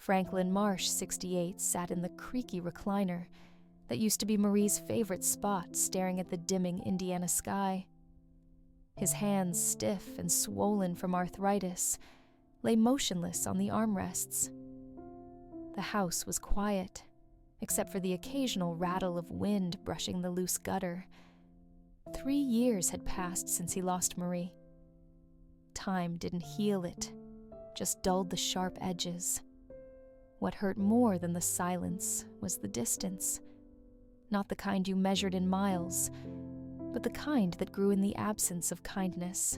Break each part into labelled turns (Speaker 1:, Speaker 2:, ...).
Speaker 1: Franklin Marsh, 68, sat in the creaky recliner that used to be Marie's favorite spot, staring at the dimming Indiana sky. His hands, stiff and swollen from arthritis, lay motionless on the armrests. The house was quiet, except for the occasional rattle of wind brushing the loose gutter. 3 years had passed since he lost Marie. Time didn't heal it, just dulled the sharp edges. What hurt more than the silence was the distance. Not the kind you measured in miles, but the kind that grew in the absence of kindness.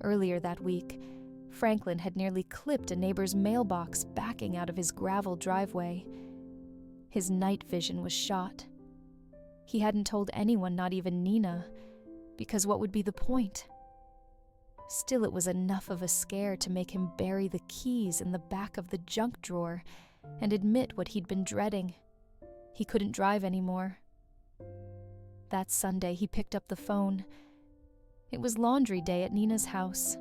Speaker 1: Earlier that week, Franklin had nearly clipped a neighbor's mailbox backing out of his gravel driveway. His night vision was shot. He hadn't told anyone, not even Nina, because what would be the point? Still, it was enough of a scare to make him bury the keys in the back of the junk drawer and admit what he'd been dreading. He couldn't drive anymore. That Sunday, he picked up the phone. It was laundry day at Nina's house.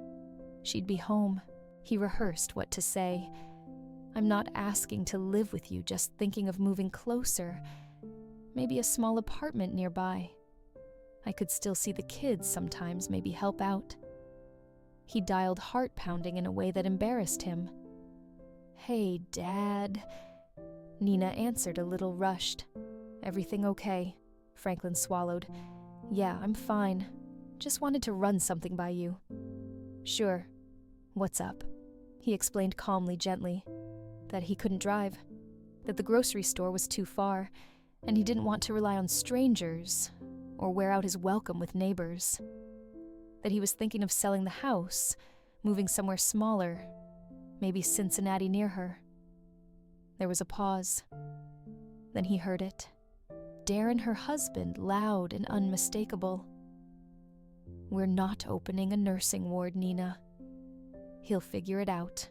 Speaker 1: She'd be home. He rehearsed what to say. "I'm not asking to live with you, just thinking of moving closer. Maybe a small apartment nearby. I could still see the kids sometimes, maybe help out." He dialed heart-pounding in a way that embarrassed him. "Hey, Dad." Nina answered a little rushed. "Everything okay?" Franklin swallowed. "Yeah, I'm fine. Just wanted to run something by you." "Sure. What's up?" He explained calmly, gently, that he couldn't drive, that the grocery store was too far, and he didn't want to rely on strangers or wear out his welcome with neighbors. That he was thinking of selling the house, moving somewhere smaller, maybe Cincinnati near her. There was a pause. Then he heard it. Darren, her husband, loud and unmistakable. "We're not opening a nursing ward, Nina. He'll figure it out."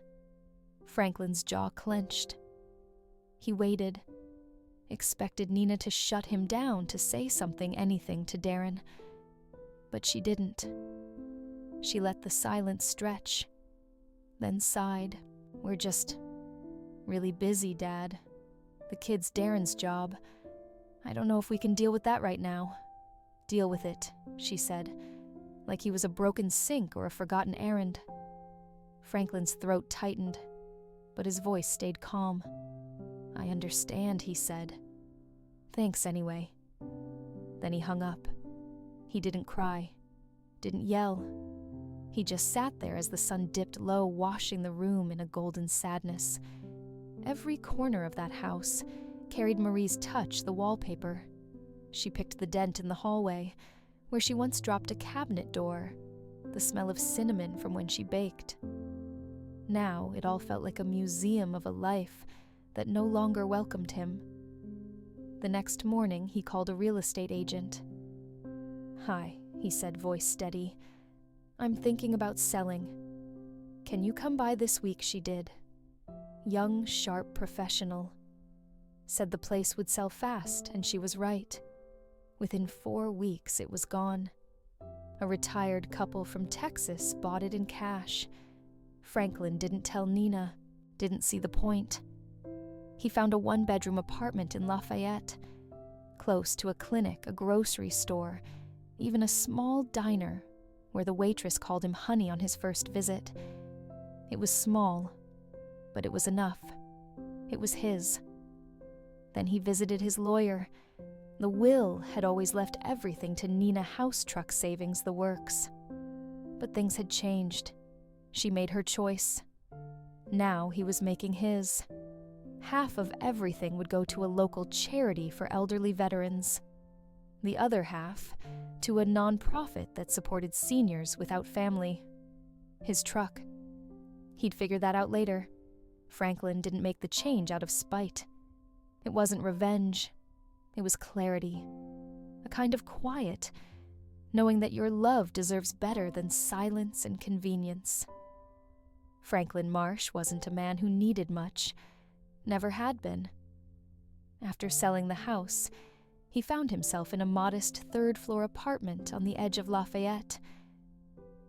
Speaker 1: Franklin's jaw clenched. He waited, expected Nina to shut him down, to say something, anything to Darren. But she didn't. She let the silence stretch, then sighed. "We're just really busy, Dad. The kid's Darren's job. I don't know if we can deal with that right now." "Deal with it," she said, like he was a broken sink or a forgotten errand. Franklin's throat tightened, but his voice stayed calm. "I understand," he said. "Thanks anyway." Then he hung up. He didn't cry, didn't yell. He just sat there as the sun dipped low, washing the room in a golden sadness. Every corner of that house carried Marie's touch, the wallpaper. She picked the dent in the hallway, where she once dropped a cabinet door, the smell of cinnamon from when she baked. Now it all felt like a museum of a life that no longer welcomed him. The next morning, he called a real estate agent. "Hi," he said, voice steady. "I'm thinking about selling. Can you come by this week?" She did. Young, sharp professional. Said the place would sell fast, and she was right. Within 4 weeks, it was gone. A retired couple from Texas bought it in cash. Franklin didn't tell Nina, didn't see the point. He found a 1-bedroom apartment in Lafayette, close to a clinic, a grocery store, even a small diner where the waitress called him honey on his first visit. It was small, but it was enough. It was his. Then he visited his lawyer. The will had always left everything to Nina, house truck savings, the works. But things had changed. She made her choice. Now he was making his. Half of everything would go to a local charity for elderly veterans. The other half to a nonprofit that supported seniors without family. His truck. He'd figure that out later. Franklin didn't make the change out of spite. It wasn't revenge. It was clarity. A kind of quiet, knowing that your love deserves better than silence and convenience. Franklin Marsh wasn't a man who needed much. Never had been. After selling the house, he found himself in a modest 3rd-floor apartment on the edge of Lafayette.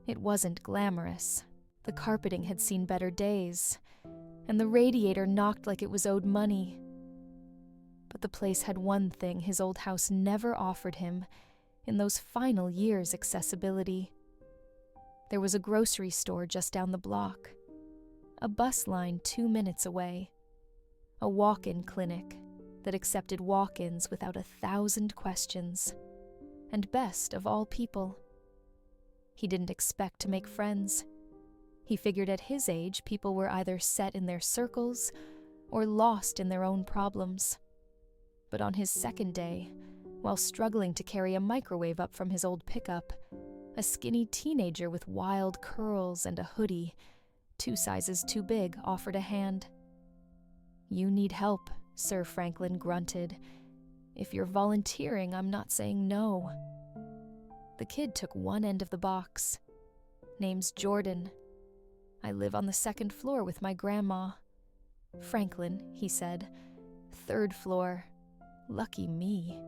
Speaker 1: It wasn't glamorous. The carpeting had seen better days, and the radiator knocked like it was owed money. But the place had one thing his old house never offered him in those final years: accessibility. There was a grocery store just down the block, a bus line 2 minutes away, a walk-in clinic that accepted walk-ins without 1,000 questions, and best of all people, he didn't expect to make friends. He figured at his age people were either set in their circles or lost in their own problems. But on his second day, while struggling to carry a microwave up from his old pickup, a skinny teenager with wild curls and a hoodie, 2 sizes too big, offered a hand. "You need help," Sir Franklin grunted. "If you're volunteering, I'm not saying no." The kid took one end of the box. "Name's Jordan. I live on the 2nd floor with my grandma." "Franklin," he said. "3rd floor. Lucky me."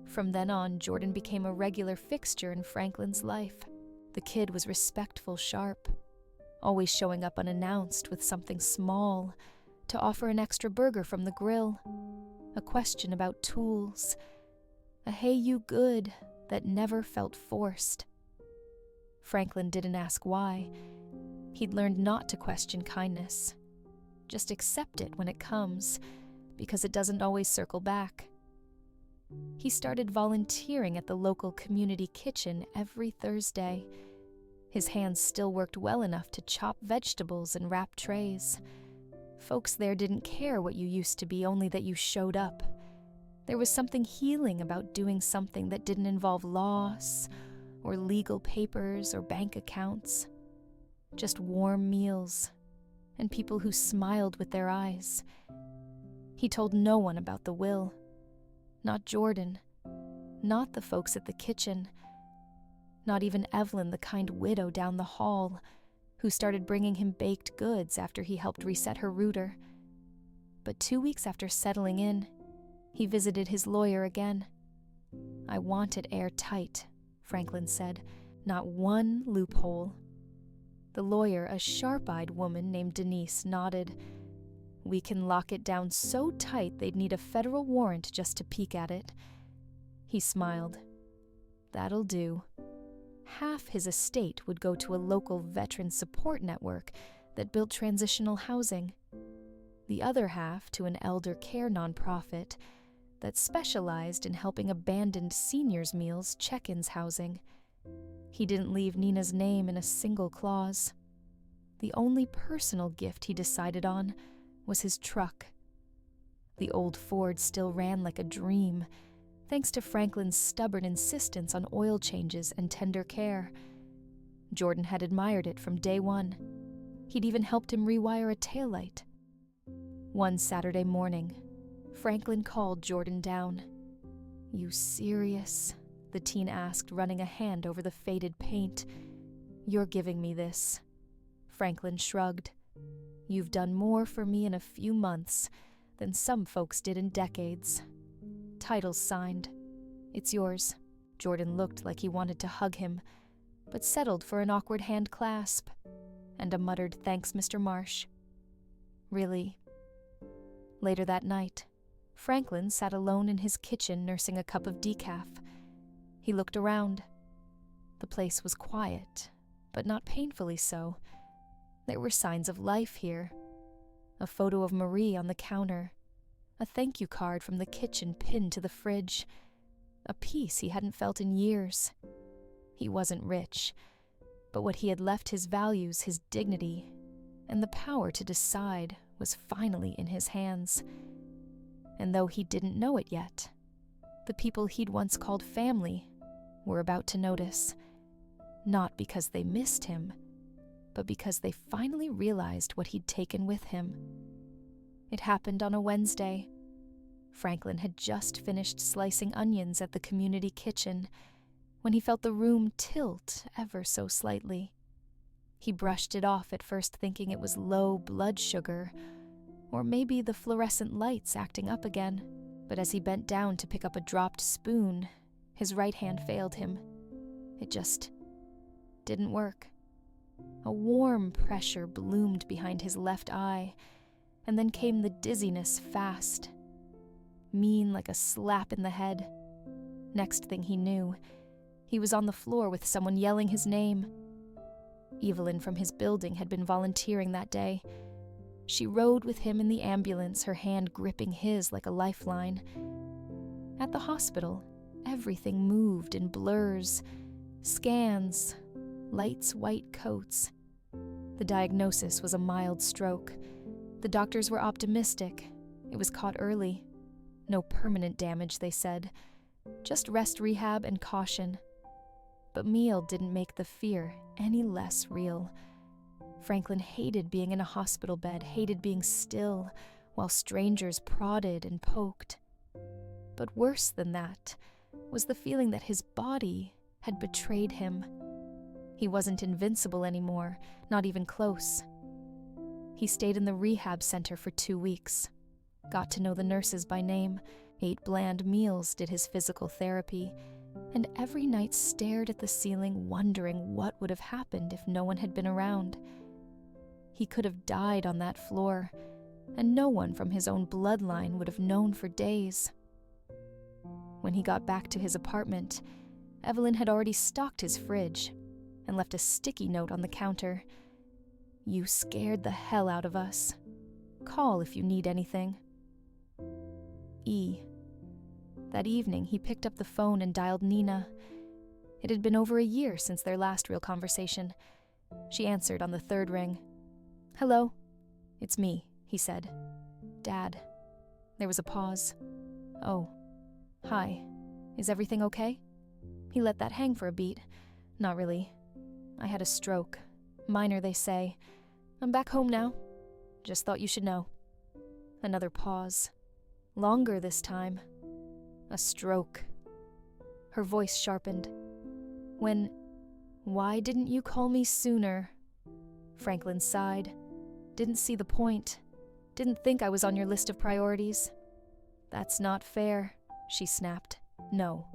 Speaker 1: From then on, Jordan became a regular fixture in Franklin's life. The kid was respectful sharp, always showing up unannounced with something small to offer an extra burger from the grill, a question about tools, a "hey you good" that never felt forced. Franklin didn't ask why. He'd learned not to question kindness. Just accept it when it comes, because it doesn't always circle back. He started volunteering at the local community kitchen every Thursday. His hands still worked well enough to chop vegetables and wrap trays. Folks there didn't care what you used to be, only that you showed up. There was something healing about doing something that didn't involve loss or legal papers or bank accounts. Just warm meals and people who smiled with their eyes. He told no one about the will. Not Jordan, not the folks at the kitchen, not even Evelyn, the kind widow down the hall, who started bringing him baked goods after he helped reset her router. But 2 weeks after settling in, he visited his lawyer again. "I want it airtight," Franklin said. "Not one loophole." The lawyer, a sharp-eyed woman named Denise, nodded. "We can lock it down so tight they'd need a federal warrant just to peek at it." He smiled. "That'll do." Half his estate would go to a local veteran support network that built transitional housing. The other half to an elder care nonprofit that specialized in helping abandoned seniors' meals check-ins housing. He didn't leave Nina's name in a single clause. The only personal gift he decided on was his truck. The old Ford still ran like a dream, thanks to Franklin's stubborn insistence on oil changes and tender care. Jordan had admired it from day one. He'd even helped him rewire a taillight. One Saturday morning, Franklin called Jordan down. "You serious?" the teen asked, running a hand over the faded paint. "You're giving me this." Franklin shrugged. "You've done more for me in a few months than some folks did in decades. Title's signed. It's yours." Jordan looked like he wanted to hug him, but settled for an awkward hand clasp and a muttered "Thanks, Mr. Marsh." "Really?" Later that night, Franklin sat alone in his kitchen nursing a cup of decaf. He looked around. The place was quiet, but not painfully so. There were signs of life here. A photo of Marie on the counter, a thank you card from the kitchen pinned to the fridge, a peace he hadn't felt in years. He wasn't rich, but what he had left, his values, his dignity, and the power to decide was finally in his hands. And though he didn't know it yet, the people he'd once called family were about to notice, not because they missed him, but because they finally realized what he'd taken with him. It happened on a Wednesday. Franklin had just finished slicing onions at the community kitchen when he felt the room tilt ever so slightly. He brushed it off at first, thinking it was low blood sugar, or maybe the fluorescent lights acting up again. But as he bent down to pick up a dropped spoon, his right hand failed him. It just didn't work. A warm pressure bloomed behind his left eye, and then came the dizziness fast. Mean like a slap in the head. Next thing he knew, he was on the floor with someone yelling his name. Evelyn from his building had been volunteering that day. She rode with him in the ambulance, her hand gripping his like a lifeline. At the hospital, everything moved in blurs, scans, lights' white coats. The diagnosis was a mild stroke. The doctors were optimistic. It was caught early. No permanent damage, they said. Just rest rehab and caution. But meal didn't make the fear any less real. Franklin hated being in a hospital bed, hated being still, while strangers prodded and poked. But worse than that was the feeling that his body had betrayed him. He wasn't invincible anymore, not even close. He stayed in the rehab center for 2 weeks, got to know the nurses by name, ate bland meals, did his physical therapy, and every night stared at the ceiling wondering what would have happened if no one had been around. He could have died on that floor, and no one from his own bloodline would have known for days. When he got back to his apartment, Evelyn had already stocked his fridge and left a sticky note on the counter. "You scared the hell out of us. Call if you need anything." E. That evening, he picked up the phone and dialed Nina. It had been over a year since their last real conversation. She answered on the third ring. "Hello." "It's me," he said. "Dad." There was a pause. "Oh. Hi. Is everything okay?" He let that hang for a beat. "Not really. I had a stroke. Minor, they say. I'm back home now. Just thought you should know." Another pause. Longer this time. "A stroke." Her voice sharpened. Why didn't you call me sooner?" Franklin sighed. "Didn't see the point. Didn't think I was on your list of priorities." "That's not fair," she snapped. "No."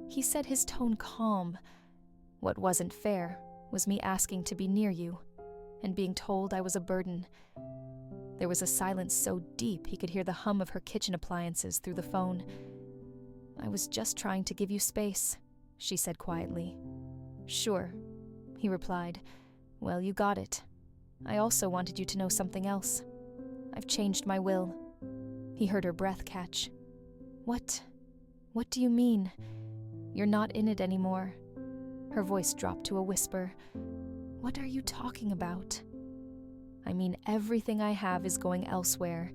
Speaker 1: He said, his tone calm. "What wasn't fair was me asking to be near you and being told I was a burden." There was a silence so deep he could hear the hum of her kitchen appliances through the phone. "I was just trying to give you space," she said quietly. "Sure," he replied. "Well, you got it. I also wanted you to know something else. I've changed my will." He heard her breath catch. What do you mean? You're not in it anymore." Her voice dropped to a whisper. "What are you talking about?" "I mean, everything I have is going elsewhere,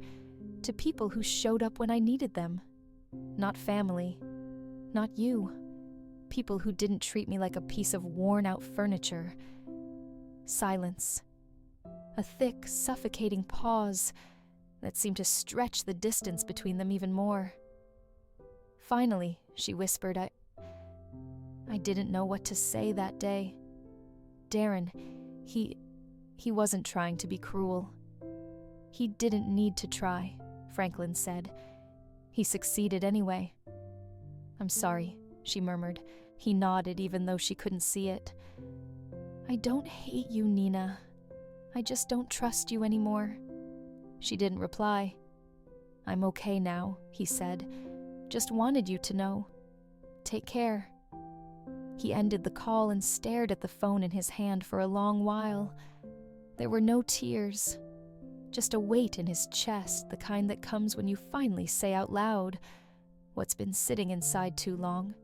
Speaker 1: to people who showed up when I needed them. Not family, not you. People who didn't treat me like a piece of worn-out furniture." Silence. A thick, suffocating pause that seemed to stretch the distance between them even more. Finally, she whispered, I didn't know what to say that day. Darren, he wasn't trying to be cruel. He didn't need to try, Franklin said. He succeeded anyway. "I'm sorry," she murmured. He nodded even though she couldn't see it. "I don't hate you, Nina. I just don't trust you anymore." She didn't reply. "I'm okay now," he said. "Just wanted you to know. Take care." He ended the call and stared at the phone in his hand for a long while. There were no tears, just a weight in his chest, the kind that comes when you finally say out loud what's been sitting inside too long.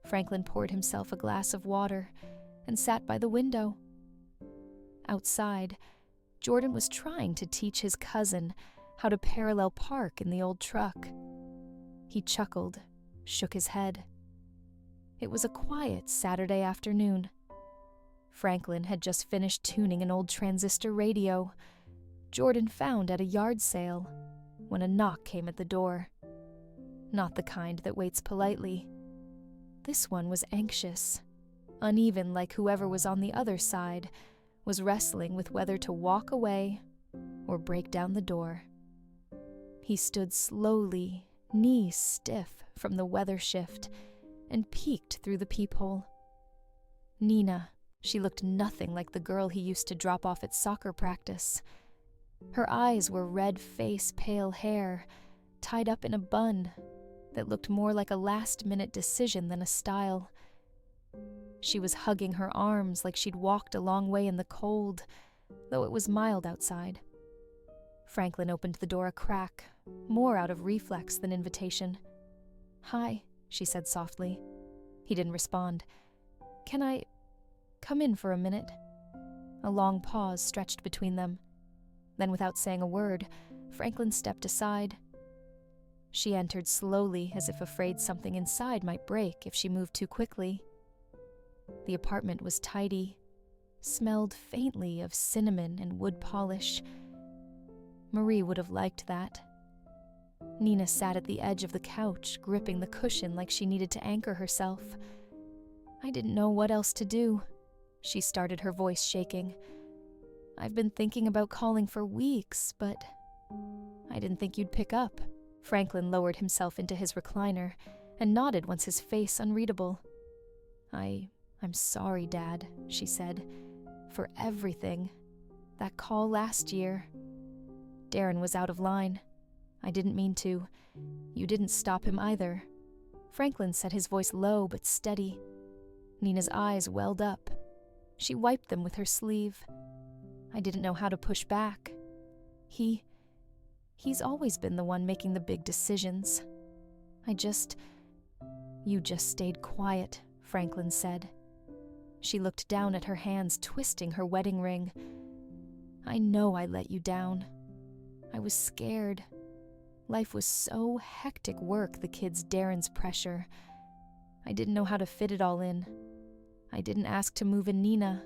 Speaker 1: Franklin poured himself a glass of water and sat by the window. Outside, Jordan was trying to teach his cousin how to parallel park in the old truck. He chuckled, shook his head. It was a quiet Saturday afternoon. Franklin had just finished tuning an old transistor radio Jordan found at a yard sale when a knock came at the door. Not the kind that waits politely. This one was anxious, uneven, like whoever was on the other side was wrestling with whether to walk away or break down the door. He stood slowly, knees stiff from the weather shift, and peeked through the peephole. "Nina," She looked nothing like the girl he used to drop off at soccer practice. Her eyes were red face, pale hair, tied up in a bun that looked more like a last-minute decision than a style. She was hugging her arms like she'd walked a long way in the cold, though it was mild outside. Franklin opened the door a crack, more out of reflex than invitation. "Hi," she said softly. He didn't respond. "Can I come in for a minute?" A long pause stretched between them. Then, without saying a word, Franklin stepped aside. She entered slowly, as if afraid something inside might break if she moved too quickly. The apartment was tidy, smelled faintly of cinnamon and wood polish. Marie would have liked that. Nina sat at the edge of the couch, gripping the cushion like she needed to anchor herself. "I didn't know what else to do," she started, her voice shaking. "I've been thinking about calling for weeks, but I didn't think you'd pick up." Franklin lowered himself into his recliner and nodded once his face unreadable. I'm sorry, Dad," she said, "for everything. That call last year. Darren was out of line. I didn't mean to. You didn't stop him either." Franklin said, his voice low but steady. Nina's eyes welled up. She wiped them with her sleeve. "I didn't know how to push back. He's always been the one making the big decisions. You just stayed quiet," Franklin said. She looked down at her hands, twisting her wedding ring. "I know I let you down. I was scared. Life was so hectic, work, the kids, Darren's pressure. I didn't know how to fit it all in. I didn't ask to move in Nina.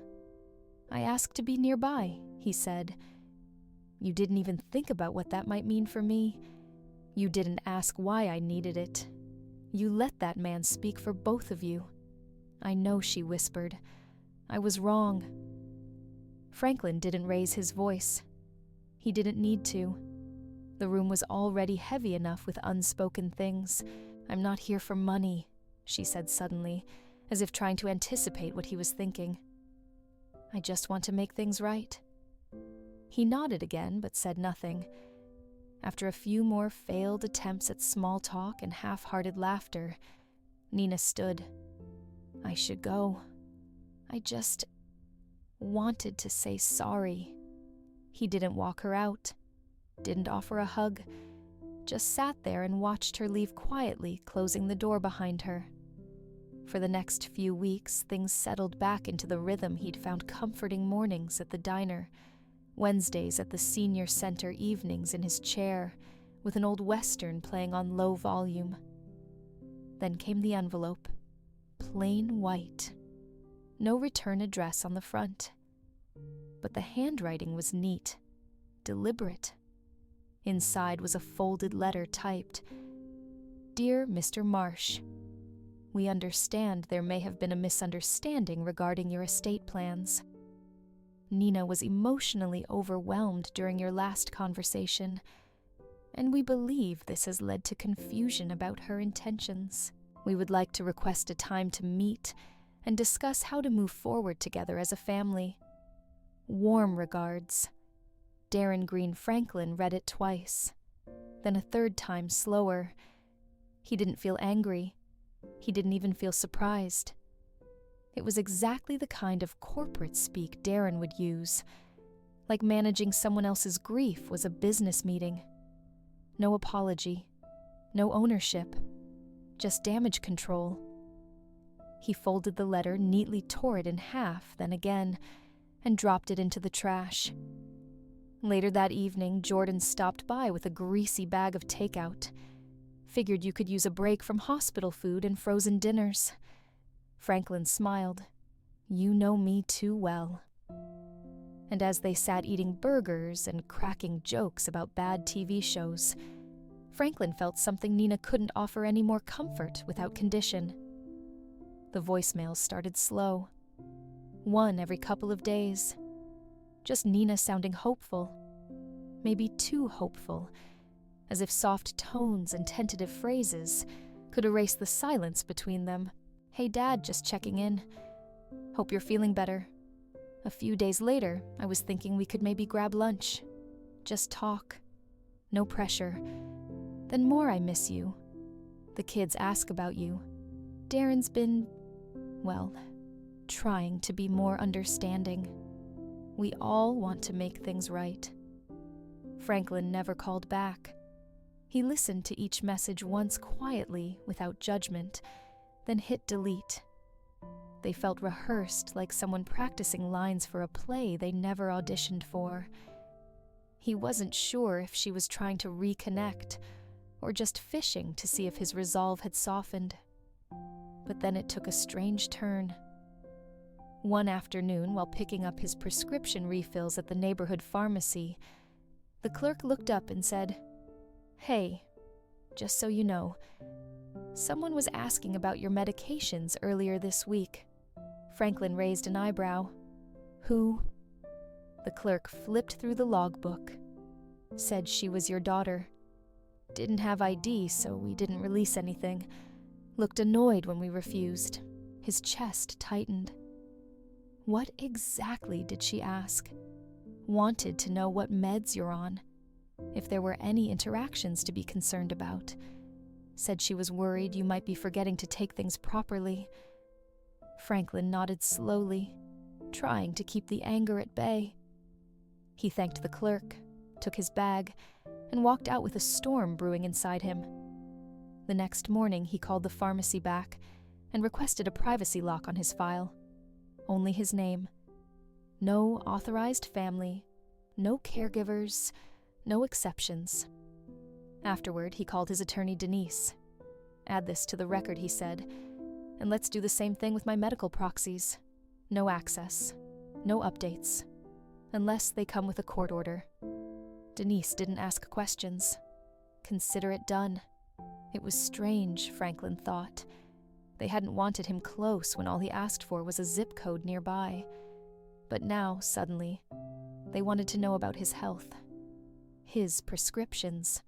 Speaker 1: I asked to be nearby," he said. "You didn't even think about what that might mean for me. You didn't ask why I needed it. You let that man speak for both of you." "I know," she whispered. "I was wrong." Franklin didn't raise his voice. He didn't need to. The room was already heavy enough with unspoken things. "I'm not here for money," she said suddenly, as if trying to anticipate what he was thinking. "I just want to make things right." He nodded again, but said nothing. After a few more failed attempts at small talk and half-hearted laughter, Nina stood. "I should go. I just wanted to say sorry." He didn't walk her out, didn't offer a hug, just sat there and watched her leave quietly, closing the door behind her. For the next few weeks, things settled back into the rhythm he'd found comforting mornings at the diner, Wednesdays at the senior center, evenings in his chair, with an old western playing on low volume. Then came the envelope, plain white. No return address on the front. But the handwriting was neat, deliberate. Inside was a folded letter typed, "Dear Mr. Marsh, we understand there may have been a misunderstanding regarding your estate plans. Nina was emotionally overwhelmed during your last conversation, and we believe this has led to confusion about her intentions. We would like to request a time to meet and discuss how to move forward together as a family. Warm regards." Darren Green Franklin read it twice, then a third time slower. He didn't feel angry. He didn't even feel surprised. It was exactly the kind of corporate speak Darren would use, like managing someone else's grief was a business meeting. No apology, no ownership, just damage control. He folded the letter, neatly tore it in half, then again, and dropped it into the trash. Later that evening, Jordan stopped by with a greasy bag of takeout. Figured you could use a break from hospital food and frozen dinners. Franklin smiled. "You know me too well." And as they sat eating burgers and cracking jokes about bad TV shows, Franklin felt something Nina couldn't offer any more comfort without condition. The voicemails started slow. One every couple of days. Just Nina sounding hopeful. Maybe too hopeful, as if soft tones and tentative phrases could erase the silence between them. "Hey Dad, just checking in. Hope you're feeling better. A few days later, I was thinking we could maybe grab lunch. Just talk. No pressure. Then more I miss you. The kids ask about you. Darren's been, well, trying to be more understanding. We all want to make things right. Franklin never called back. He listened to each message once quietly, without judgment, then hit delete. They felt rehearsed, like someone practicing lines for a play they never auditioned for. He wasn't sure if she was trying to reconnect, or just fishing to see if his resolve had softened. But then it took a strange turn. One afternoon, while picking up his prescription refills at the neighborhood pharmacy, the clerk looked up and said, "Hey, just so you know, someone was asking about your medications earlier this week." Franklin raised an eyebrow. "Who?" The clerk flipped through the logbook. "Said she was your daughter. Didn't have ID, so we didn't release anything. Looked annoyed when we refused." His chest tightened. What exactly did she ask? Wanted to know what meds you're on, if there were any interactions to be concerned about. Said she was worried you might be forgetting to take things properly. Franklin nodded slowly, trying to keep the anger at bay. He thanked the clerk, took his bag, and walked out with a storm brewing inside him. The next morning, he called the pharmacy back and requested a privacy lock on his file. Only his name. No authorized family, no caregivers, no exceptions. Afterward, he called his attorney Denise. "Add this to the record," he said, "and let's do the same thing with my medical proxies. No access, no updates, unless they come with a court order." Denise didn't ask questions. Consider it done. It was strange, Franklin thought. They hadn't wanted him close when all he asked for was a zip code nearby. But now, suddenly, they wanted to know about his health. His prescriptions.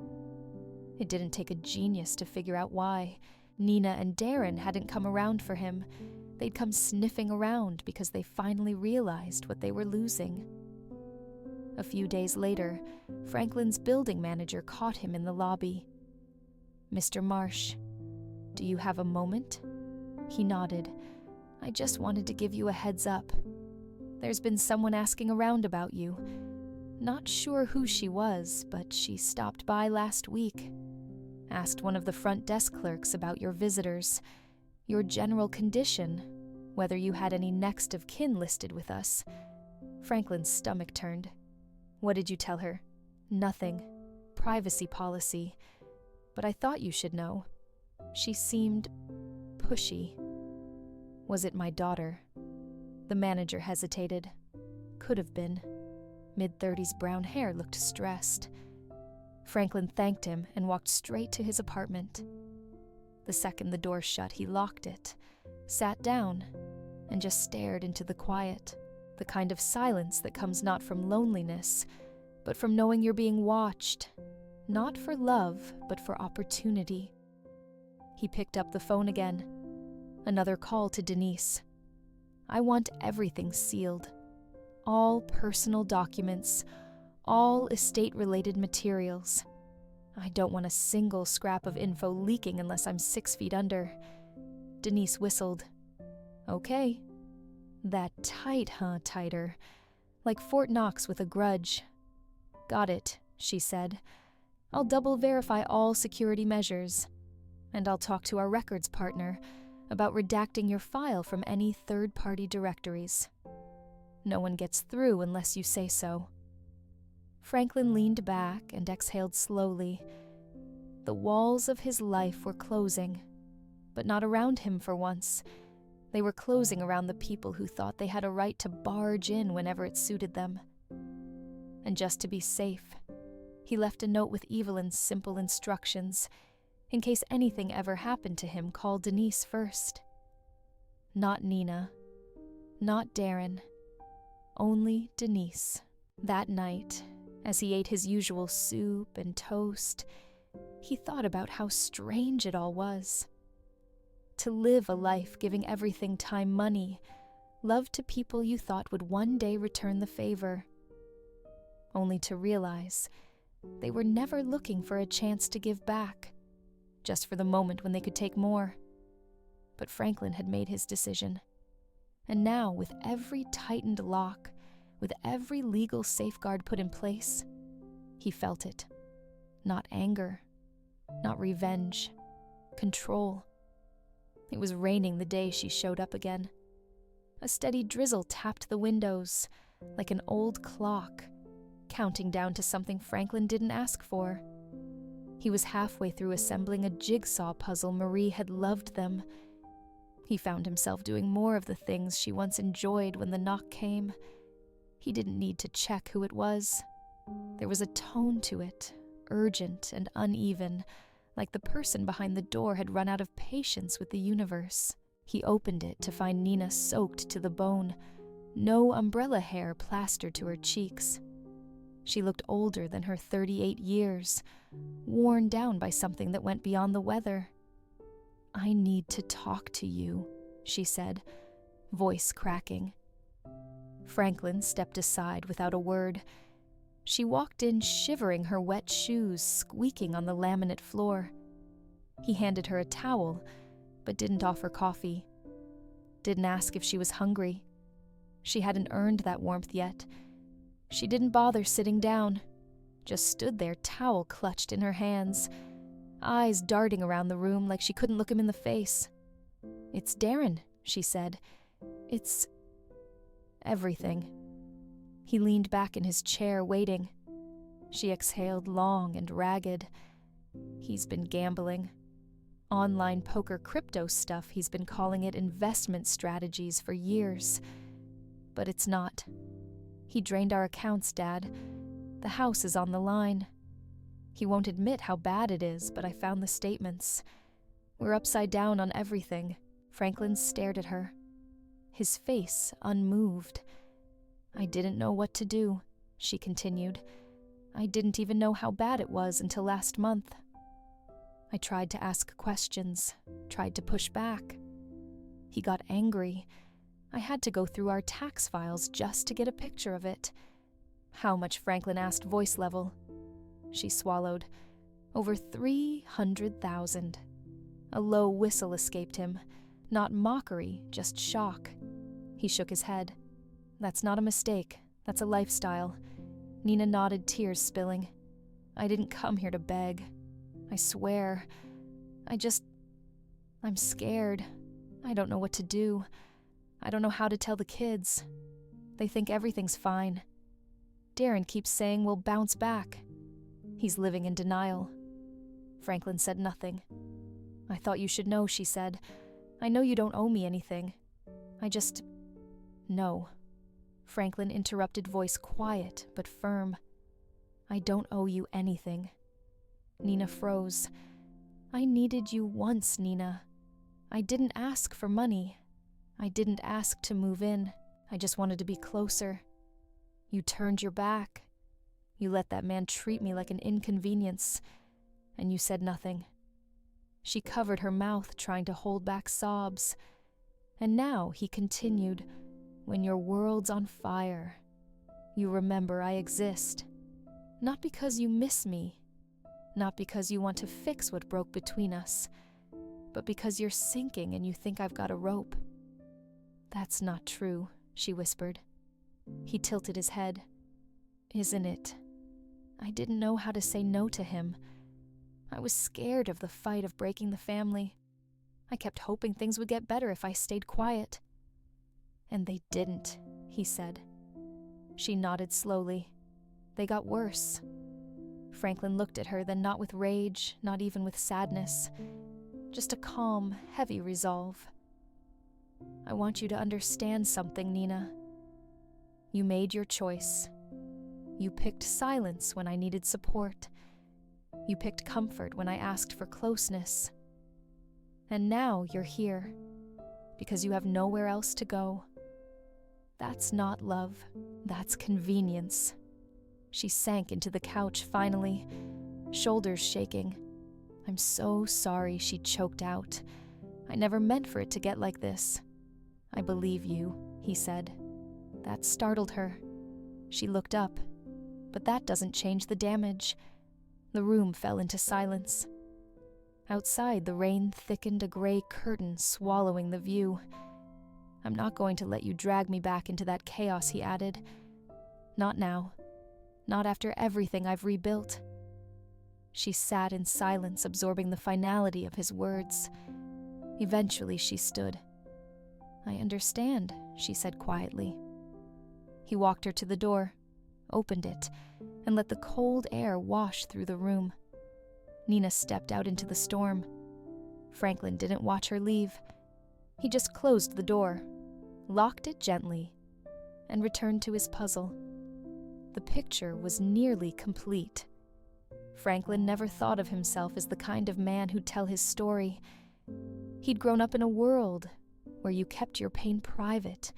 Speaker 1: It didn't take a genius to figure out why. Nina and Darren hadn't come around for him. They'd come sniffing around because they finally realized what they were losing. A few days later, Franklin's building manager caught him in the lobby. "Mr. Marsh, do you have a moment?" He nodded. "I just wanted to give you a heads up. There's been someone asking around about you. Not sure who she was, but she stopped by last week. Asked one of the front desk clerks about your visitors, your general condition, whether you had any next of kin listed with us." Franklin's stomach turned. "What did you tell her?" "Nothing. Privacy policy. But I thought you should know. She seemed pushy." "Was it my daughter?" The manager hesitated. Could have been. Mid-30s brown hair looked stressed. Franklin thanked him and walked straight to his apartment. The second the door shut, he locked it, sat down, and just stared into the quiet, the kind of silence that comes not from loneliness, but from knowing you're being watched, not for love, but for opportunity. He picked up the phone again. Another call to Denise. "I want everything sealed. All personal documents, all estate-related materials. I don't want a single scrap of info leaking unless I'm 6 feet under." Denise whistled. "Okay. That tight, huh, tighter? Like Fort Knox with a grudge." "Got it," she said. "I'll double verify all security measures. And I'll talk to our records partner about redacting your file from any third-party directories. No one gets through unless you say so." Franklin leaned back and exhaled slowly. The walls of his life were closing, but not around him for once. They were closing around the people who thought they had a right to barge in whenever it suited them. And just to be safe, he left a note with Evelyn's simple instructions. In case anything ever happened to him, call Denise first. Not Nina. Not Darren. Only Denise. That night, as he ate his usual soup and toast, he thought about how strange it all was. To live a life giving everything time, money, Love to people you thought would one day return the favor, only to realize they were never looking for a chance to give back, just for the moment when they could take more. But Franklin had made his decision. And now, with every tightened lock, with every legal safeguard put in place, he felt it. Not anger, not revenge, control. It was raining the day she showed up again. A steady drizzle tapped the windows, like an old clock, counting down to something Franklin didn't ask for. He was halfway through assembling a jigsaw puzzle Marie had loved them. He found himself doing more of the things she once enjoyed when the knock came. He didn't need to check who it was. There was a tone to it, urgent and uneven, like the person behind the door had run out of patience with the universe. He opened it to find Nina soaked to the bone, no umbrella hair plastered to her cheeks. She looked older than her 38 years, worn down by something that went beyond the weather. "I need to talk to you," she said, voice cracking. Franklin stepped aside without a word. She walked in shivering, her wet shoes squeaking on the laminate floor. He handed her a towel, but didn't offer coffee. Didn't ask if she was hungry. She hadn't earned that warmth yet. She didn't bother sitting down, just stood there, towel clutched in her hands, eyes darting around the room like she couldn't look him in the face. "It's Darren," she said. "It's everything." He leaned back in his chair, waiting. She exhaled long and ragged. He's been gambling. Online poker crypto stuff, he's been calling it investment strategies for years. But it's not. He drained our accounts, Dad. The house is on the line. He won't admit how bad it is, but I found the statements. We're upside down on everything. Franklin stared at her, his face unmoved. "I didn't know what to do," she continued. "I didn't even know how bad it was until last month. I tried to ask questions, tried to push back. He got angry. I had to go through our tax files just to get a picture of it." "How much?" Franklin asked, voice level. She swallowed. "Over 300,000. A low whistle escaped him. Not mockery, just shock. He shook his head. "That's not a mistake. That's a lifestyle." Nina nodded, tears spilling. "I didn't come here to beg. I swear. I'm scared. I don't know what to do. I don't know how to tell the kids. They think everything's fine. Darren keeps saying we'll bounce back. He's living in denial." Franklin said nothing. "I thought you should know," she said. "I know you don't owe me anything. No." Franklin interrupted, voice quiet but firm. "I don't owe you anything." Nina froze. "I needed you once, Nina. I didn't ask for money. I didn't ask to move in. I just wanted to be closer. You turned your back. You let that man treat me like an inconvenience, and you said nothing." She covered her mouth, trying to hold back sobs. "And now," he continued, "when your world's on fire, you remember I exist. Not because you miss me, not because you want to fix what broke between us, but because you're sinking and you think I've got a rope." "That's not true," she whispered. He tilted his head. "Isn't it? I didn't know how to say no to him. I was scared of the fight of breaking the family. I kept hoping things would get better if I stayed quiet." "And they didn't," he said. She nodded slowly. "They got worse." Franklin looked at her, then not with rage, not even with sadness. Just a calm, heavy resolve. "I want you to understand something, Nina. You made your choice. You picked silence when I needed support. You picked comfort when I asked for closeness. And now you're here, because you have nowhere else to go. That's not love, that's convenience." She sank into the couch finally, shoulders shaking. "I'm so sorry," she choked out. "I never meant for it to get like this." "I believe you," he said. That startled her. She looked up, but that doesn't change the damage. The room fell into silence. Outside, the rain thickened a gray curtain, swallowing the view. I'm not going to let you drag me back into that chaos, he added. Not now. Not after everything I've rebuilt. She sat in silence, absorbing the finality of his words. Eventually, she stood. I understand, she said quietly. He walked her to the door, opened it, and let the cold air wash through the room. Nina stepped out into the storm. Franklin didn't watch her leave. He just closed the door, locked it gently, and returned to his puzzle. The picture was nearly complete. Franklin never thought of himself as the kind of man who'd tell his story. He'd grown up in a world where you kept your pain private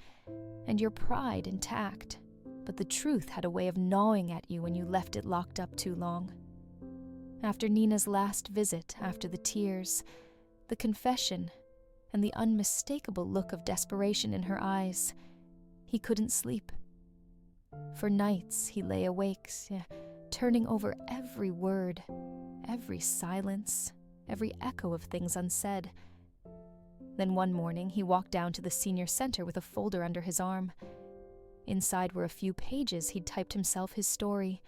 Speaker 1: and your pride intact, but the truth had a way of gnawing at you when you left it locked up too long. After Nina's last visit, after the tears, the confession, and the unmistakable look of desperation in her eyes, he couldn't sleep. For nights he lay awake, turning over every word, every silence, every echo of things unsaid. Then one morning he walked down to the senior center with a folder under his arm. Inside were a few pages he'd typed himself his story.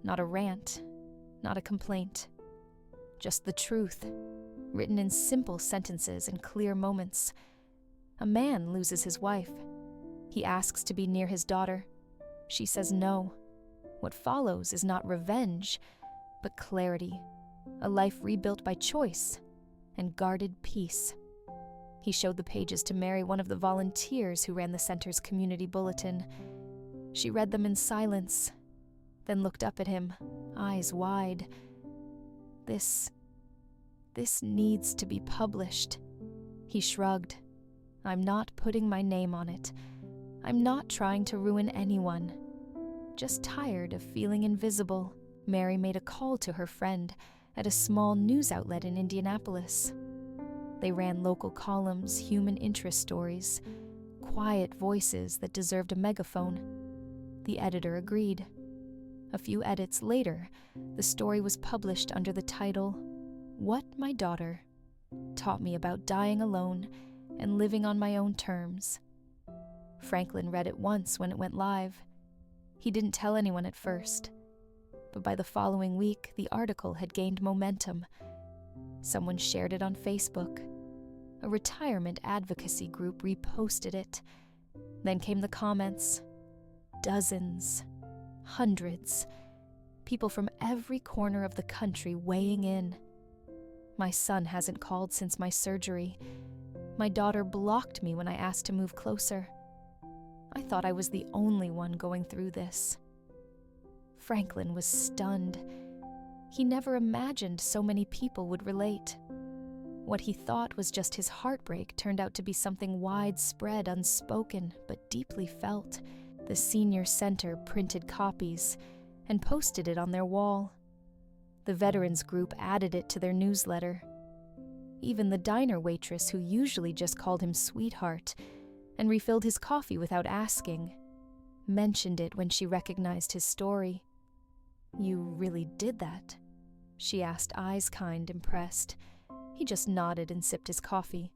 Speaker 1: Not a rant, not a complaint. Just the truth, written in simple sentences and clear moments. A man loses his wife. He asks to be near his daughter. She says no. What follows is not revenge, but clarity, a life rebuilt by choice and guarded peace. He showed the pages to Mary, one of the volunteers who ran the center's community bulletin. She read them in silence, then looked up at him, eyes wide. This needs to be published. He shrugged. I'm not putting my name on it. I'm not trying to ruin anyone. Just tired of feeling invisible. Mary made a call to her friend at a small news outlet in Indianapolis. They ran local columns, human interest stories, quiet voices that deserved a megaphone. The editor agreed. A few edits later, the story was published under the title, What My Daughter Taught Me About Dying Alone and Living on My Own Terms. Franklin read it once when it went live. He didn't tell anyone at first, but by the following week, the article had gained momentum. Someone shared it on Facebook. A retirement advocacy group reposted it. Then came the comments. Dozens, hundreds, people from every corner of the country weighing in. My son hasn't called since my surgery. My daughter blocked me when I asked to move closer. I thought I was the only one going through this. Franklin was stunned. He never imagined so many people would relate. What he thought was just his heartbreak turned out to be something widespread, unspoken, but deeply felt. The senior center printed copies and posted it on their wall. The veterans group added it to their newsletter. Even the diner waitress, who usually just called him sweetheart and refilled his coffee without asking, mentioned it when she recognized his story. You really did that? She asked, eyes kind, impressed. He just nodded and sipped his coffee.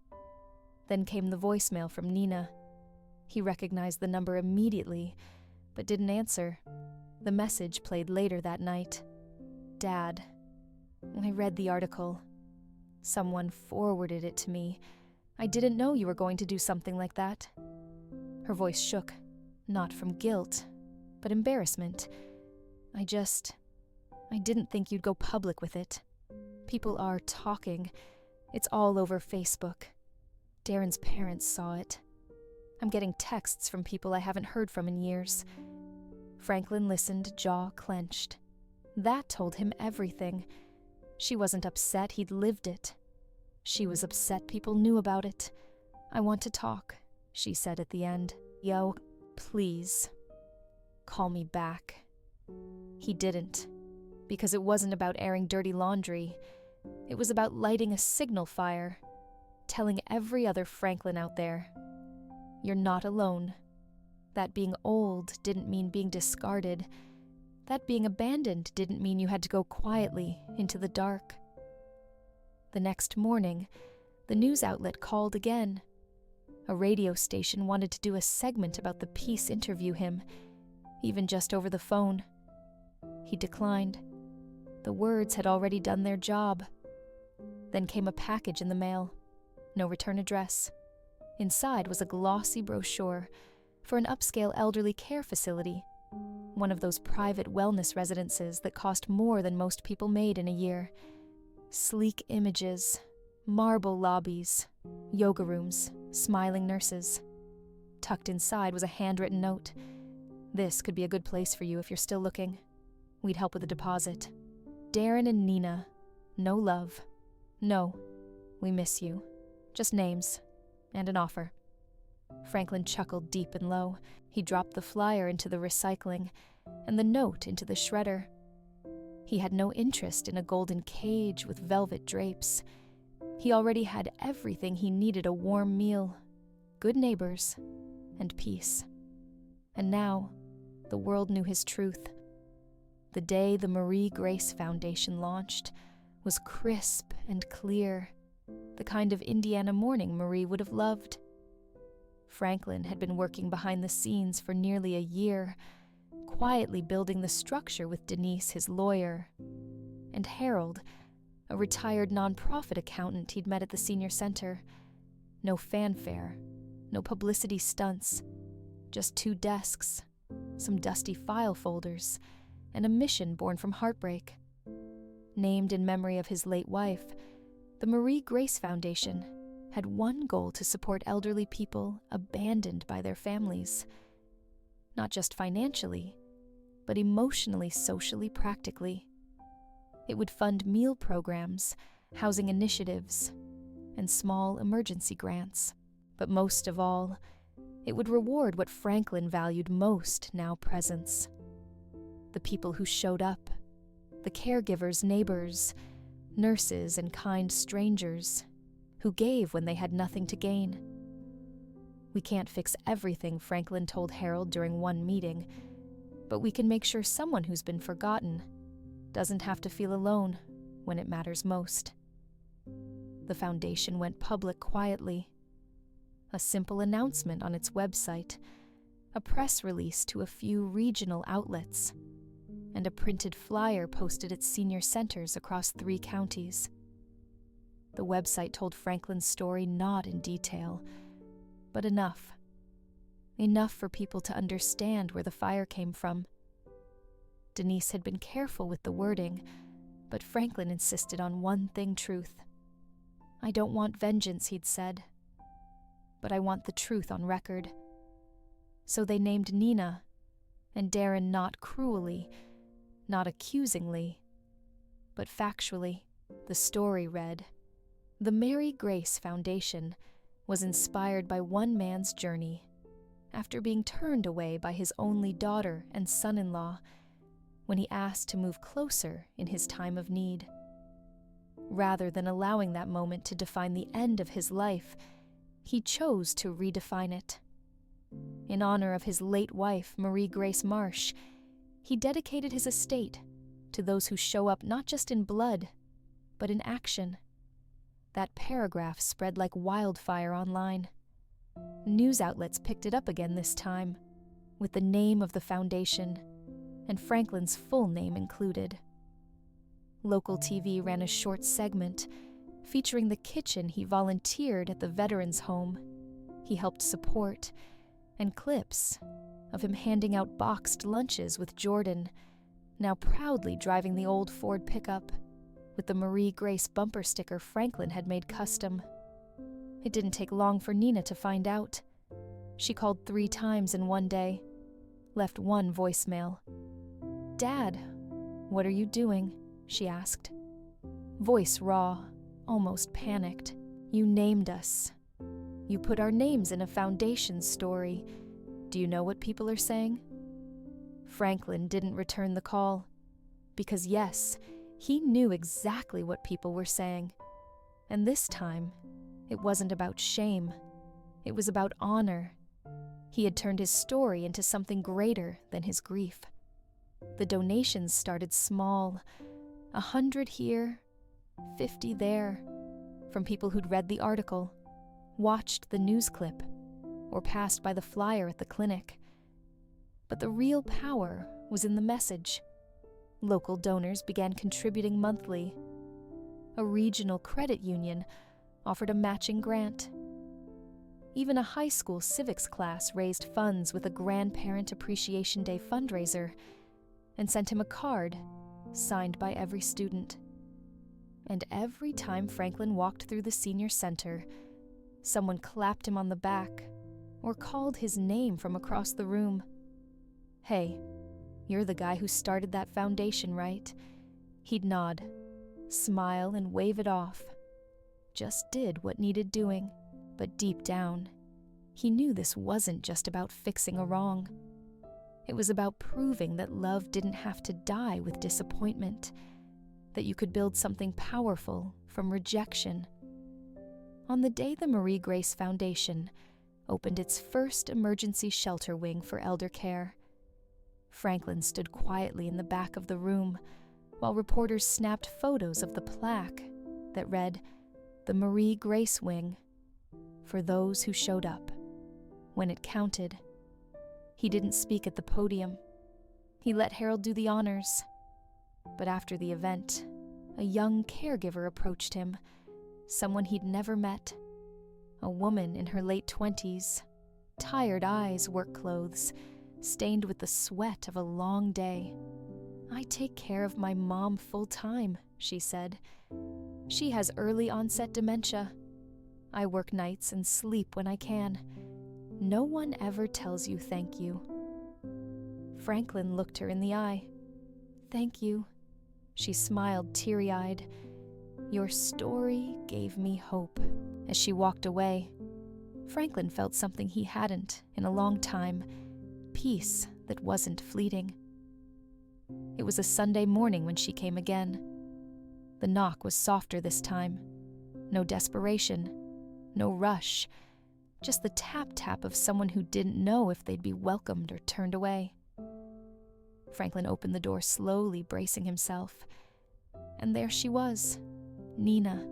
Speaker 1: Then came the voicemail from Nina. He recognized the number immediately, but didn't answer. The message played later that night. Dad, I read the article. Someone forwarded it to me. I didn't know you were going to do something like that. Her voice shook, not from guilt, but embarrassment. I didn't think you'd go public with it. People are talking. It's all over Facebook. Darren's parents saw it. I'm getting texts from people I haven't heard from in years. Franklin listened, jaw clenched. That told him everything. She wasn't upset he'd lived it. She was upset people knew about it. I want to talk, she said at the end. Yo, please, call me back. He didn't, because it wasn't about airing dirty laundry. It was about lighting a signal fire, telling every other Franklin out there, you're not alone. That being old didn't mean being discarded. That being abandoned didn't mean you had to go quietly into the dark. The next morning, the news outlet called again. A radio station wanted to do a segment about the piece interview him, even just over the phone. He declined. The words had already done their job. Then came a package in the mail. No return address. Inside was a glossy brochure for an upscale elderly care facility, one of those private wellness residences that cost more than most people made in a year. Sleek images, marble lobbies, yoga rooms, smiling nurses. Tucked inside was a handwritten note. This could be a good place for you if you're still looking. We'd help with a deposit. Darren and Nina. No love. No. We miss you. Just names. And an offer. Franklin chuckled deep and low. He dropped the flyer into the recycling and the note into the shredder. He had no interest in a golden cage with velvet drapes. He already had everything he needed: a warm meal, good neighbors, and peace. And now, the world knew his truth. The day the Marie Grace Foundation launched was crisp and clear, the kind of Indiana morning Marie would have loved. Franklin had been working behind the scenes for nearly a year, quietly building the structure with Denise, his lawyer, and Harold, a retired nonprofit accountant he'd met at the senior center. No fanfare, no publicity stunts, just 2 desks, some dusty file folders, and a mission born from heartbreak. Named in memory of his late wife, the Marie Grace Foundation had one goal: to support elderly people abandoned by their families. Not just financially, but emotionally, socially, practically. It would fund meal programs, housing initiatives, and small emergency grants. But most of all, it would reward what Franklin valued most now: presence. The people who showed up, the caregivers, neighbors, nurses, and kind strangers who gave when they had nothing to gain. We can't fix everything, Franklin told Harold during one meeting, but we can make sure someone who's been forgotten doesn't have to feel alone when it matters most. The foundation went public quietly. A simple announcement on its website, a press release to a few regional outlets, and a printed flyer posted at senior centers across 3 counties. The website told Franklin's story not in detail, but enough. Enough for people to understand where the fire came from. Denise had been careful with the wording, but Franklin insisted on one thing: truth. "I don't want vengeance," he'd said, "but I want the truth on record." So they named Nina, and Darren not cruelly, not accusingly, but factually. The story read: the Mary Grace Foundation was inspired by one man's journey after being turned away by his only daughter and son-in-law when he asked to move closer in his time of need. Rather than allowing that moment to define the end of his life, he chose to redefine it. In honor of his late wife, Marie Grace Marsh, he dedicated his estate to those who show up not just in blood, but in action. That paragraph spread like wildfire online. News outlets picked it up again this time, with the name of the foundation, and Franklin's full name included. Local TV ran a short segment featuring the kitchen he volunteered at the veterans' home he helped support, and clips of him handing out boxed lunches with Jordan, now proudly driving the old Ford pickup with the Marie Grace bumper sticker Franklin had made custom. It didn't take long for Nina to find out. She called 3 times in one day, left one voicemail. "Dad, what are you doing?" she asked. Voice raw, almost panicked. "You named us. You put our names in a foundation story. Do you know what people are saying?" Franklin didn't return the call, because yes, he knew exactly what people were saying. And this time, it wasn't about shame. It was about honor He had turned his story into something greater than his grief. The donations started small, 100 here, 50 there, from people who'd read the article, watched the news clip, or passed by the flyer at the clinic. But the real power was in the message. Local donors began contributing monthly. A regional credit union offered a matching grant. Even a high school civics class raised funds with a Grandparent Appreciation Day fundraiser and sent him a card signed by every student. And every time Franklin walked through the senior center, someone clapped him on the back or called his name from across the room. "Hey, you're the guy who started that foundation, right?" He'd nod, smile, and wave it off. Just did what needed doing, but deep down, he knew this wasn't just about fixing a wrong. It was about proving that love didn't have to die with disappointment, that you could build something powerful from rejection. On the day the Marie Grace Foundation opened its first emergency shelter wing for elder care, Franklin stood quietly in the back of the room while reporters snapped photos of the plaque that read, "The Marie Grace Wing, for those who showed up, when it counted." He didn't speak at the podium. He let Harold do the honors. But after the event, a young caregiver approached him, someone he'd never met. A woman in her late 20s, tired eyes, work clothes, stained with the sweat of a long day. "I take care of my mom full-time," she said. "She has early onset dementia. I work nights and sleep when I can. No one ever tells you thank you." Franklin looked her in the eye. "Thank you." She smiled teary-eyed. "Your story gave me hope." As she walked away, Franklin felt something he hadn't in a long time, peace that wasn't fleeting. It was a Sunday morning when she came again. The knock was softer this time. No desperation, no rush, just the tap-tap of someone who didn't know if they'd be welcomed or turned away. Franklin opened the door slowly, bracing himself. And there she was, Nina,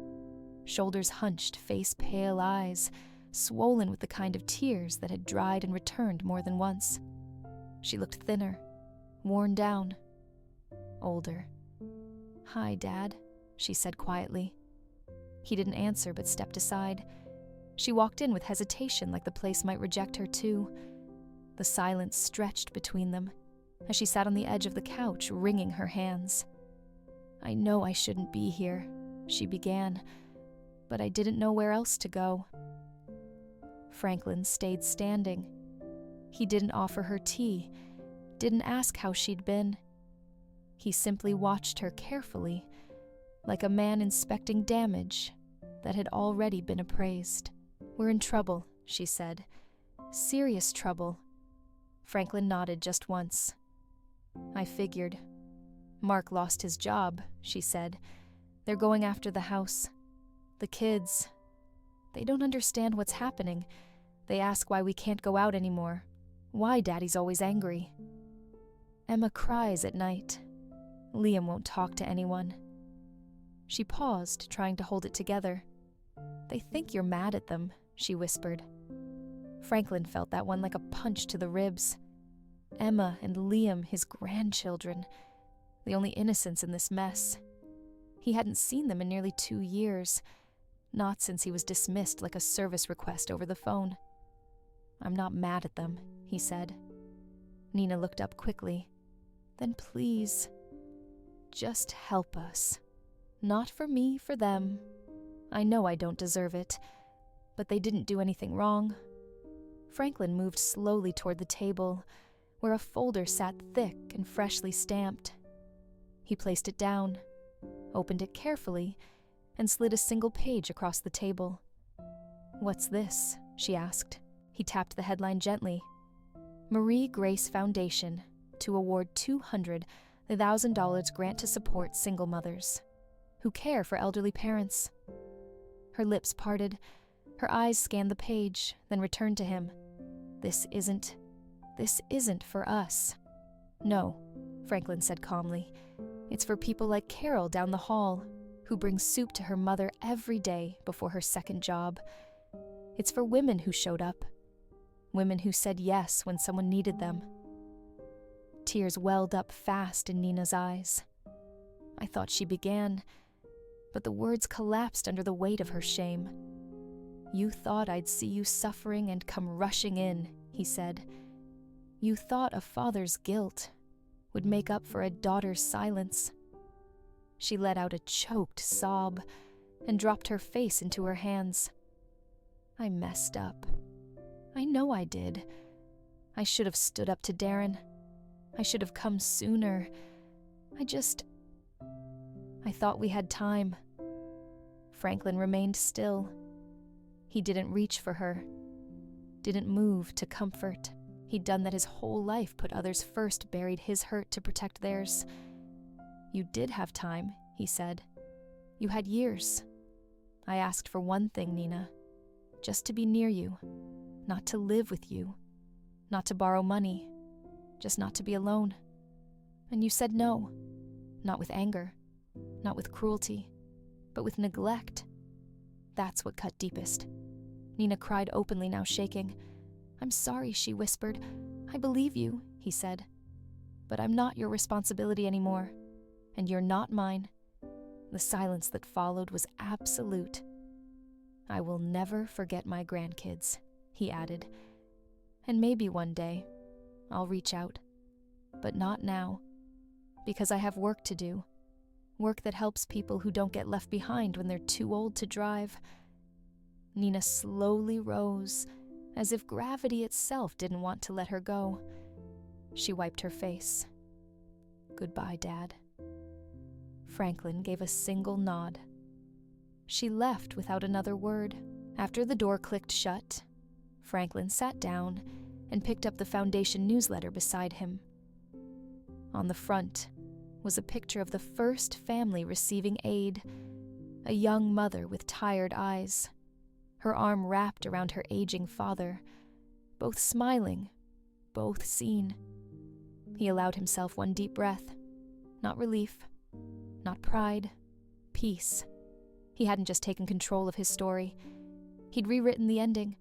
Speaker 1: shoulders hunched, face pale, eyes swollen with the kind of tears that had dried and returned more than once. She looked thinner, worn down, older. "Hi, Dad," she said quietly. He didn't answer but stepped aside. She walked in with hesitation, like the place might reject her too. The silence stretched between them as she sat on the edge of the couch, wringing her hands. "I know I shouldn't be here," she began, "but I didn't know where else to go." Franklin stayed standing. He didn't offer her tea, didn't ask how she'd been. He simply watched her carefully, like a man inspecting damage that had already been appraised. "We're in trouble," she said. "Serious trouble." Franklin nodded just once. "I figured. Mark lost his job," she said. "They're going after the house. The kids. They don't understand what's happening. They ask why we can't go out anymore, why Daddy's always angry. Emma cries at night. Liam won't talk to anyone." She paused, trying to hold it together. "They think you're mad at them," she whispered. Franklin felt that one like a punch to the ribs. Emma and Liam, his grandchildren, the only innocents in this mess. He hadn't seen them in nearly 2 years, not since he was dismissed like a service request over the phone. "I'm not mad at them," he said. Nina looked up quickly. "Then please, just help us. Not for me, for them. I know I don't deserve it, but they didn't do anything wrong." Franklin moved slowly toward the table, where a folder sat thick and freshly stamped. He placed it down, opened it carefully, and slid a single page across the table. "What's this?" she asked. He tapped the headline gently. "Marie Grace Foundation to award $200,000 grant to support single mothers who care for elderly parents." Her lips parted. Her eyes scanned the page, then returned to him. This isn't for us." "No," Franklin said calmly. "It's for people like Carol down the hall, who brings soup to her mother every day before her second job. It's for women who showed up, women who said yes when someone needed them." Tears welled up fast in Nina's eyes. I thought she began, but the words collapsed under the weight of her shame. "You thought I'd see you suffering and come rushing in," he said. "You thought a father's guilt would make up for a daughter's silence." She let out a choked sob and dropped her face into her hands. "I messed up. I know I did. I should have stood up to Darren. I should have come sooner. I thought we had time." Franklin remained still. He didn't reach for her, didn't move to comfort. He'd done that his whole life, put others first, buried his hurt to protect theirs. "You did have time," he said. "You had years. I asked for one thing, Nina, just to be near you, not to live with you, not to borrow money, just not to be alone. And you said no, not with anger, not with cruelty, but with neglect. That's what cut deepest." Nina cried openly, now shaking. "I'm sorry," she whispered. "I believe you," he said. "But I'm not your responsibility anymore, and you're not mine." The silence that followed was absolute. "I will never forget my grandkids," he added. "And maybe one day I'll reach out, but not now, because I have work to do, work that helps people who don't get left behind when they're too old to drive." Nina slowly rose, as if gravity itself didn't want to let her go. She wiped her face. "Goodbye, Dad." Franklin gave a single nod. She left without another word. After the door clicked shut, Franklin sat down and picked up the foundation newsletter beside him. On the front was a picture of the first family receiving aid, a young mother with tired eyes, her arm wrapped around her aging father, both smiling, both seen. He allowed himself one deep breath. Not relief, not pride, peace. He hadn't just taken control of his story. He'd rewritten the ending.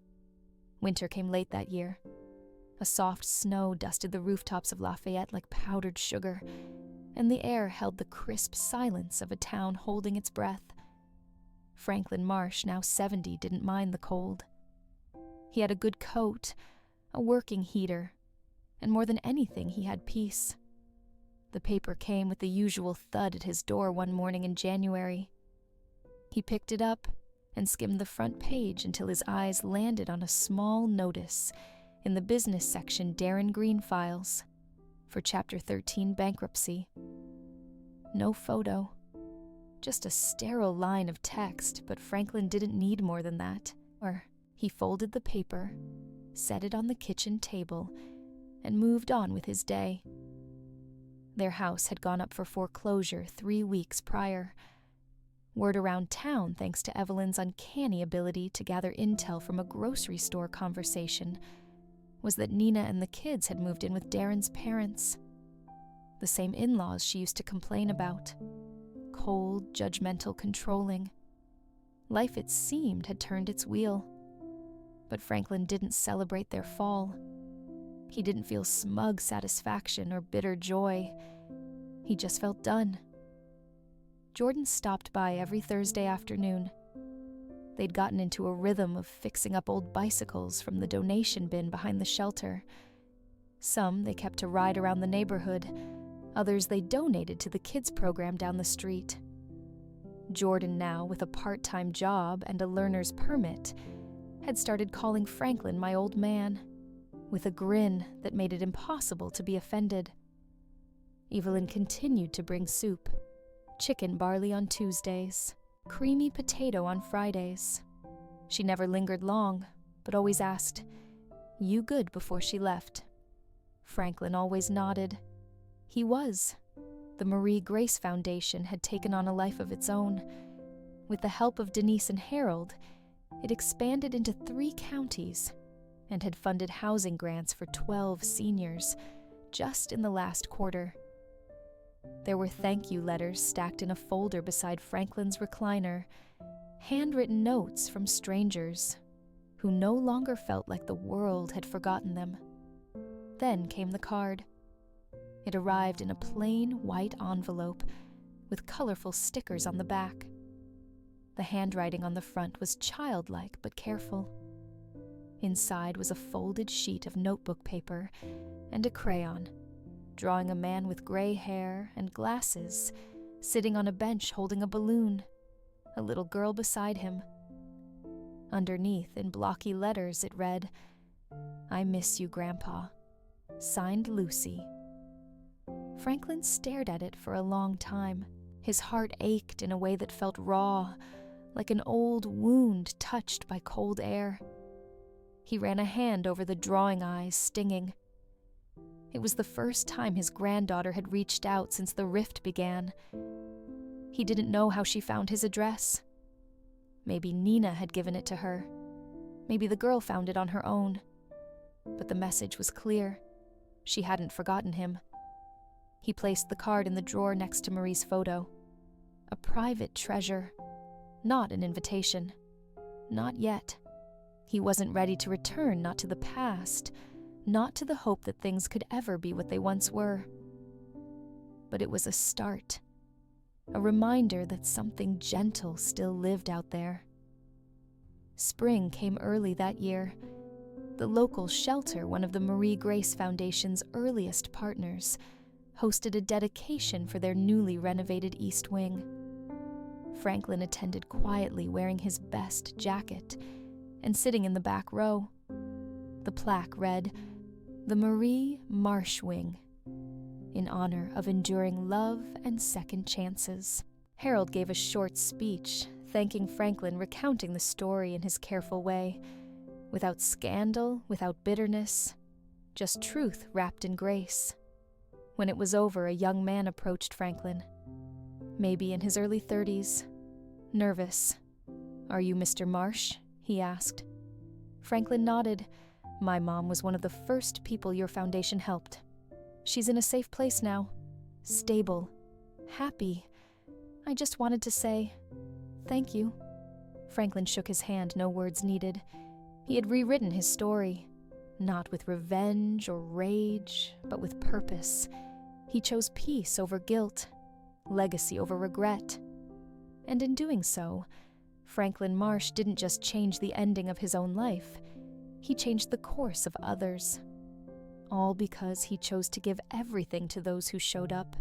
Speaker 1: Winter came late that year. A soft snow dusted the rooftops of Lafayette like powdered sugar, and the air held the crisp silence of a town holding its breath. Franklin Marsh, now 70, didn't mind the cold. He had a good coat, a working heater, and more than anything, he had peace. The paper came with the usual thud at his door one morning in January. He picked it up and skimmed the front page until his eyes landed on a small notice in the business section Darren Green files for Chapter 13 bankruptcy. No photo, just a sterile line of text, but Franklin didn't need more than that. He folded the paper, set it on the kitchen table, and moved on with his day. Their house had gone up for foreclosure 3 weeks prior. Word around town, thanks to Evelyn's uncanny ability to gather intel from a grocery store conversation, was that Nina and the kids had moved in with Darren's parents. The same in-laws she used to complain about. Cold, judgmental, controlling. Life, it seemed, had turned its wheel. But Franklin didn't celebrate their fall. He didn't feel smug satisfaction or bitter joy. He just felt done. Jordan stopped by every Thursday afternoon. They'd gotten into a rhythm of fixing up old bicycles from the donation bin behind the shelter. Some they kept to ride around the neighborhood. Others they donated to the kids program down the street. Jordan, now with a part-time job and a learner's permit, had started calling Franklin my old man, with a grin that made it impossible to be offended. Evelyn continued to bring soup. Chicken barley on Tuesdays, creamy potato on Fridays. She never lingered long, but always asked, "You good?" before she left. Franklin always nodded. He was. The Marie Grace Foundation had taken on a life of its own. With the help of Denise and Harold, it expanded into 3 counties, and had funded housing grants for 12 seniors just in the last quarter. There were thank you letters stacked in a folder beside Franklin's recliner, handwritten notes from strangers who no longer felt like the world had forgotten them. Then came the card. It arrived in a plain white envelope with colorful stickers on the back. The handwriting on the front was childlike but careful. Inside was a folded sheet of notebook paper and a crayon, drawing a man with gray hair and glasses sitting on a bench holding a balloon, a little girl beside him. Underneath, in blocky letters, it read, "I miss you, Grandpa. Signed, Lucy." Franklin stared at it for a long time. His heart ached in a way that felt raw, like an old wound touched by cold air. He ran a hand over the drawing eyes, stinging. It was the first time his granddaughter had reached out since the rift began. He didn't know how she found his address. Maybe Nina had given it to her. Maybe the girl found it on her own. But the message was clear. She hadn't forgotten him. He placed the card in the drawer next to Marie's photo. A private treasure, not an invitation. Not yet. He wasn't ready to return, not to the past, not to the hope that things could ever be what they once were. But it was a start. A reminder that something gentle still lived out there. Spring came early that year. The local shelter, one of the Marie Grace Foundation's earliest partners, hosted a dedication for their newly renovated East Wing. Franklin attended quietly, wearing his best jacket and sitting in the back row. The plaque read, "The Marie Marsh Wing," in honor of enduring love and second chances. Harold gave a short speech, thanking Franklin, recounting the story in his careful way, without scandal, without bitterness, just truth wrapped in grace. When it was over, a young man approached Franklin, maybe in his early 30s, nervous. "Are you Mr. Marsh?" he asked. Franklin nodded. "My mom was one of the first people your foundation helped. She's in a safe place now, stable, happy. I just wanted to say, thank you." Franklin shook his hand, no words needed. He had rewritten his story, not with revenge or rage, but with purpose. He chose peace over guilt, legacy over regret. And in doing so, Franklin Marsh didn't just change the ending of his own life, he changed the course of others. All because he chose to give everything to those who showed up.